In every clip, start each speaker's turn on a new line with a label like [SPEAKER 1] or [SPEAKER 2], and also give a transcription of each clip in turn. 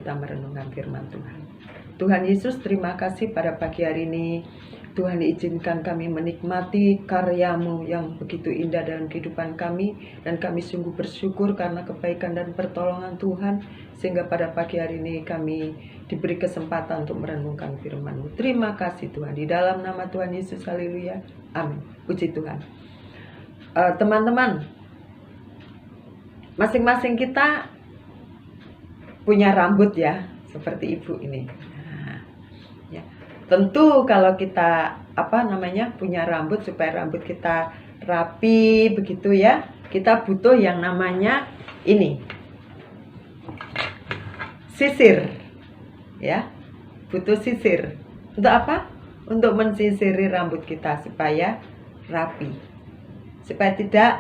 [SPEAKER 1] Kita merenungkan firman Tuhan. Tuhan Yesus, terima kasih pada pagi hari ini. Tuhan, izinkan kami menikmati karya-Mu yang begitu indah dalam kehidupan kami. Dan kami sungguh bersyukur karena kebaikan dan pertolongan Tuhan. Sehingga pada pagi hari ini kami diberi kesempatan untuk merenungkan firman-Mu. Terima kasih Tuhan. Di dalam nama Tuhan Yesus, haleluya. Amin. Puji Tuhan. Teman-teman, masing-masing kita punya rambut ya, seperti ibu ini. Nah, ya. Tentu kalau kita punya rambut, supaya rambut kita rapi begitu ya, kita butuh yang namanya ini, sisir. Ya. Butuh sisir. Untuk apa? Untuk mensisiri rambut kita supaya rapi. Supaya tidak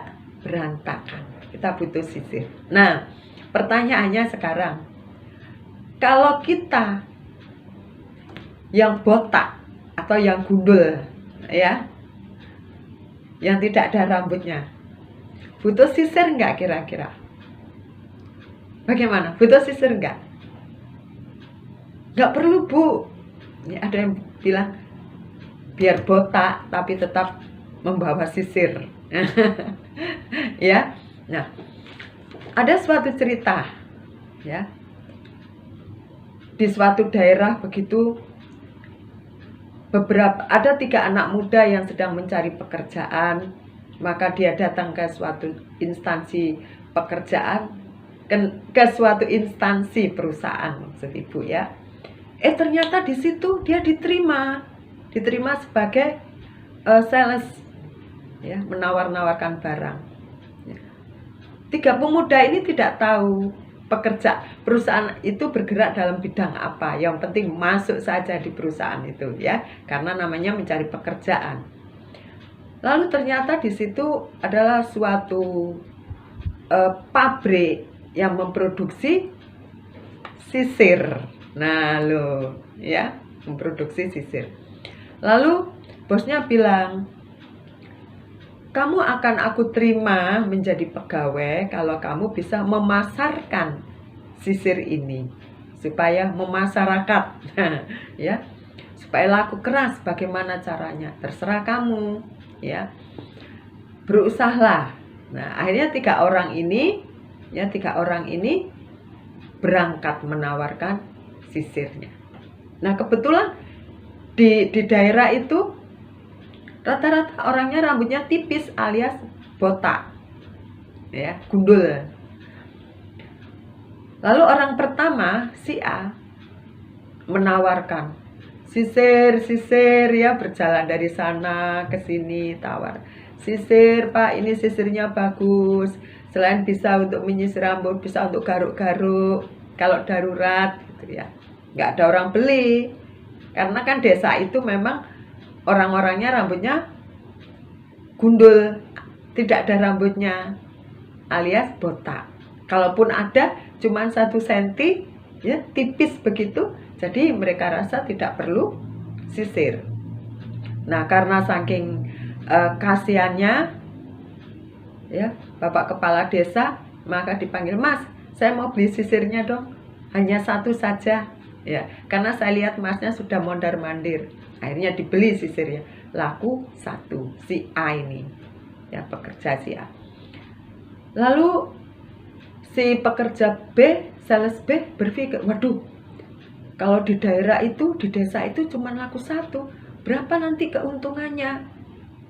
[SPEAKER 1] berantakan. Kita butuh sisir. Nah, pertanyaannya sekarang, kalau kita yang botak atau yang gundul ya, yang tidak ada rambutnya, butuh sisir enggak kira-kira? Bagaimana? Butuh sisir enggak? Enggak perlu, Bu. Ya, ada yang bilang biar botak tapi tetap membawa sisir. Ya. Nah, ada suatu cerita ya. Di suatu daerah begitu, ada 3 anak muda yang sedang mencari pekerjaan. Maka dia datang ke suatu instansi pekerjaan, ke suatu instansi perusahaan maksud ibu ya. Ternyata di situ dia diterima sebagai sales ya, menawar-nawarkan barang. 3 pemuda ini tidak tahu perusahaan itu bergerak dalam bidang apa. Yang penting masuk saja di perusahaan itu ya, karena namanya mencari pekerjaan. Lalu ternyata di situ adalah suatu pabrik yang memproduksi sisir. Nah, ya, memproduksi sisir. Lalu bosnya bilang, kamu akan aku terima menjadi pegawai kalau kamu bisa memasarkan sisir ini supaya memasyarakat ya, supaya laku keras. Bagaimana caranya? Terserah kamu ya, berusahalah. Nah, akhirnya 3 orang ini berangkat menawarkan sisirnya. Nah, kebetulan di daerah itu rata-rata orangnya rambutnya tipis alias botak ya, gundul. Lalu orang pertama, si A, menawarkan sisir ya, berjalan dari sana ke sini tawar. Sisir, Pak, ini sisirnya bagus. Selain bisa untuk menyisir rambut, bisa untuk garuk-garuk kalau darurat gitu ya. Nggak ada orang beli. Karena kan desa itu memang orang-orangnya rambutnya gundul, tidak ada rambutnya, alias botak. Kalaupun ada, cuma 1 senti, ya, tipis begitu. Jadi mereka rasa tidak perlu sisir. Nah, karena saking kasihannya, ya, Bapak Kepala Desa, maka dipanggil, Mas, saya mau beli sisirnya dong, hanya 1 saja. Ya, karena saya lihat masnya sudah mondar-mandir. Akhirnya dibeli sisirnya, laku 1, si A ini ya, pekerja si A. Lalu si pekerja B, sales B, berpikir, waduh, kalau di daerah itu, di desa itu cuma laku 1, berapa nanti keuntungannya?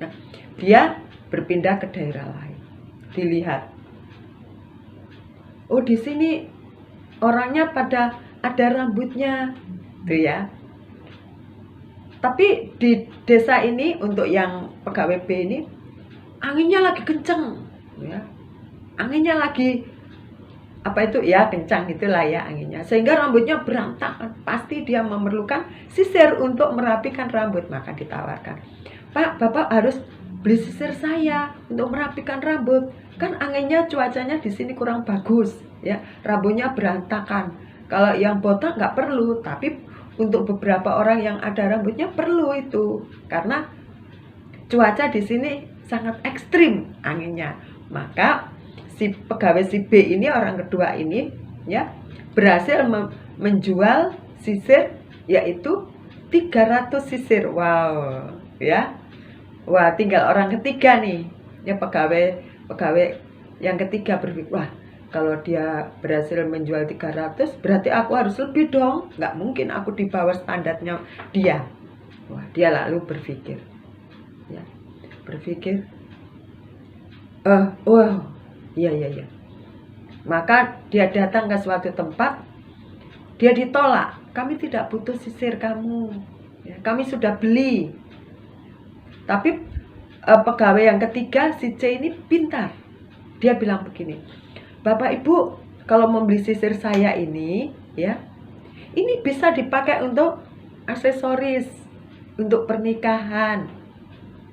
[SPEAKER 1] Nah, dia berpindah ke daerah lain. Dilihat, oh, di sini orangnya pada ada rambutnya tuh ya. Tapi di desa ini, untuk yang pegawai B ini, anginnya lagi kenceng ya. Anginnya lagi kencang itulah ya anginnya, sehingga rambutnya berantakan. Pasti dia memerlukan sisir untuk merapikan rambut. Maka ditawarkan, Pak, Bapak harus beli sisir saya untuk merapikan rambut. Kan anginnya, cuacanya di sini kurang bagus ya, rambutnya berantakan. Kalau yang botak nggak perlu, tapi untuk beberapa orang yang ada rambutnya perlu itu, karena cuaca di sini sangat ekstrim anginnya. Maka si pegawai si B ini, orang kedua ini ya, berhasil menjual sisir, yaitu 300 sisir. Wow, ya. Wah, tinggal orang ketiga nih. Ya, pegawai yang ketiga berpikir, wah, kalau dia berhasil menjual 300, berarti aku harus lebih dong. Nggak mungkin aku di bawah standarnya dia. Wah, dia lalu berpikir. Ya, berpikir, wow, iya. Maka dia datang ke suatu tempat, dia ditolak. Kami tidak butuh sisir kamu. Ya, kami sudah beli. Tapi pegawai yang ketiga, si C ini pintar. Dia bilang begini, Bapak Ibu, kalau membeli sisir saya ini, ya, ini bisa dipakai untuk aksesoris, untuk pernikahan,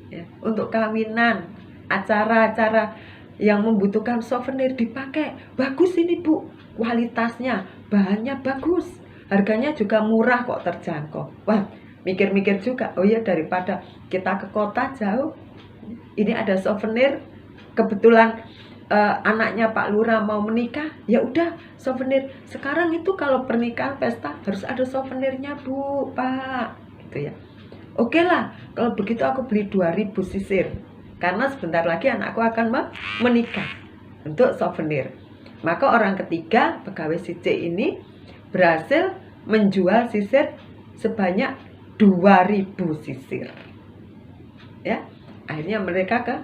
[SPEAKER 1] ya, untuk kawinan, acara-acara yang membutuhkan souvenir dipakai. Bagus ini Bu, kualitasnya, bahannya bagus, harganya juga murah kok, terjangkau. Wah, mikir-mikir juga, oh ya, daripada kita ke kota jauh, ini ada souvenir, kebetulan anaknya Pak Lurah mau menikah, ya udah souvenir. Sekarang itu kalau pernikahan pesta harus ada souvenirnya Bu, Pak, gitu ya. Oke lah, kalau begitu aku beli 2000 sisir, karena sebentar lagi anakku akan menikah, untuk souvenir. Maka orang ketiga, pegawai si C ini berhasil menjual sisir sebanyak 2000 sisir. Ya, akhirnya mereka ke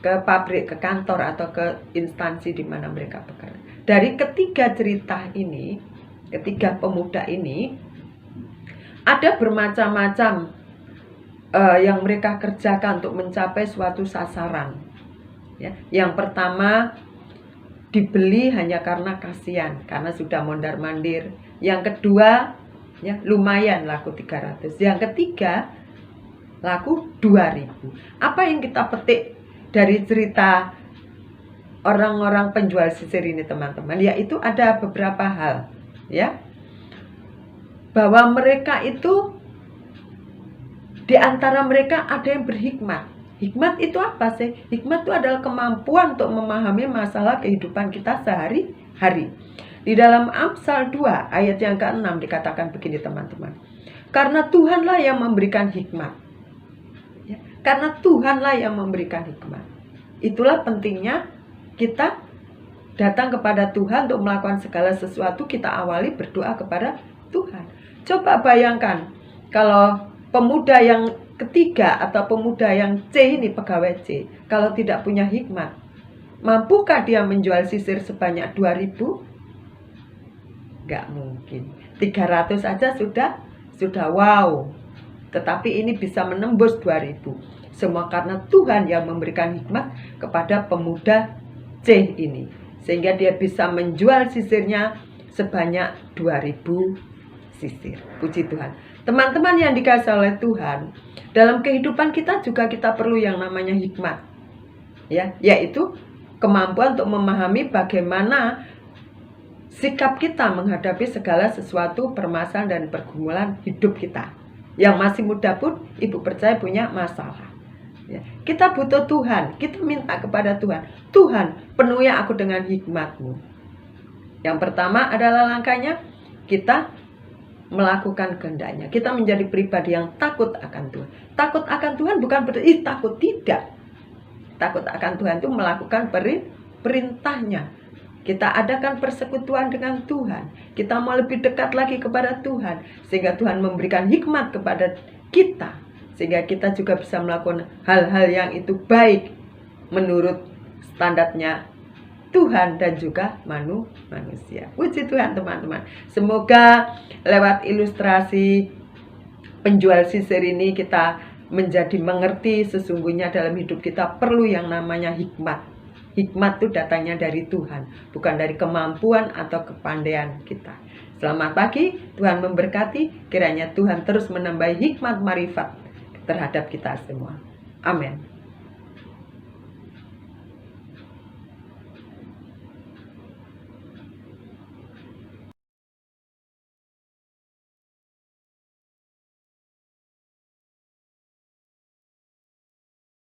[SPEAKER 1] pabrik, ke kantor, atau ke instansi di mana mereka bekerja. Dari ketiga cerita ini, ketiga pemuda ini, ada bermacam-macam yang mereka kerjakan untuk mencapai suatu sasaran. Ya, yang pertama, dibeli hanya karena kasihan, karena sudah mondar-mandir. Yang kedua, ya, lumayan laku 300. Yang ketiga, laku 2000. Apa yang kita petik dari cerita orang-orang penjual sisir ini, teman-teman? Yaitu ada beberapa hal, ya, bahwa mereka itu, di antara mereka ada yang berhikmat. Hikmat itu apa sih? Hikmat itu adalah kemampuan untuk memahami masalah kehidupan kita sehari-hari. Di dalam Amsal 2 ayat yang ke-6 dikatakan begini, teman-teman. Karena Tuhanlah yang memberikan hikmat. Ya, karena Tuhanlah yang memberikan hikmat. Itulah pentingnya kita datang kepada Tuhan untuk melakukan segala sesuatu. Kita awali berdoa kepada Tuhan. Coba bayangkan kalau pemuda yang ketiga atau pemuda yang C ini, pegawai C, kalau tidak punya hikmat, mampukah dia menjual sisir sebanyak 2000? Gak mungkin. 300 aja sudah wow. Tetapi ini bisa menembus 2000. Semua karena Tuhan yang memberikan hikmat kepada pemuda C ini, sehingga dia bisa menjual sisirnya sebanyak 2000 sisir. Puji Tuhan. Teman-teman yang dikasihi oleh Tuhan, dalam kehidupan kita juga kita perlu yang namanya hikmat. Ya, yaitu kemampuan untuk memahami bagaimana sikap kita menghadapi segala sesuatu permasalahan dan pergumulan hidup kita. Yang masih muda pun, ibu percaya, punya masalah. Ya, kita butuh Tuhan. Kita minta kepada Tuhan, Tuhan, penuhi aku dengan hikmat-Mu. Yang pertama adalah langkahnya kita melakukan kehendak-Nya. Kita menjadi pribadi yang takut akan Tuhan. Takut akan Tuhan bukan berarti takut, tidak. Takut akan Tuhan itu melakukan perintah-Nya. Kita adakan persekutuan dengan Tuhan. Kita mau lebih dekat lagi kepada Tuhan, sehingga Tuhan memberikan hikmat kepada kita, sehingga kita juga bisa melakukan hal-hal yang itu baik menurut standarnya Tuhan dan juga manusia. Puji Tuhan, teman-teman. Semoga lewat ilustrasi penjual sisir ini kita menjadi mengerti sesungguhnya dalam hidup kita perlu yang namanya hikmat. Hikmat itu datangnya dari Tuhan, bukan dari kemampuan atau kepandaian kita. Selamat pagi, Tuhan memberkati. Kiranya Tuhan terus menambahi hikmat marifat terhadap kita semua. Amin.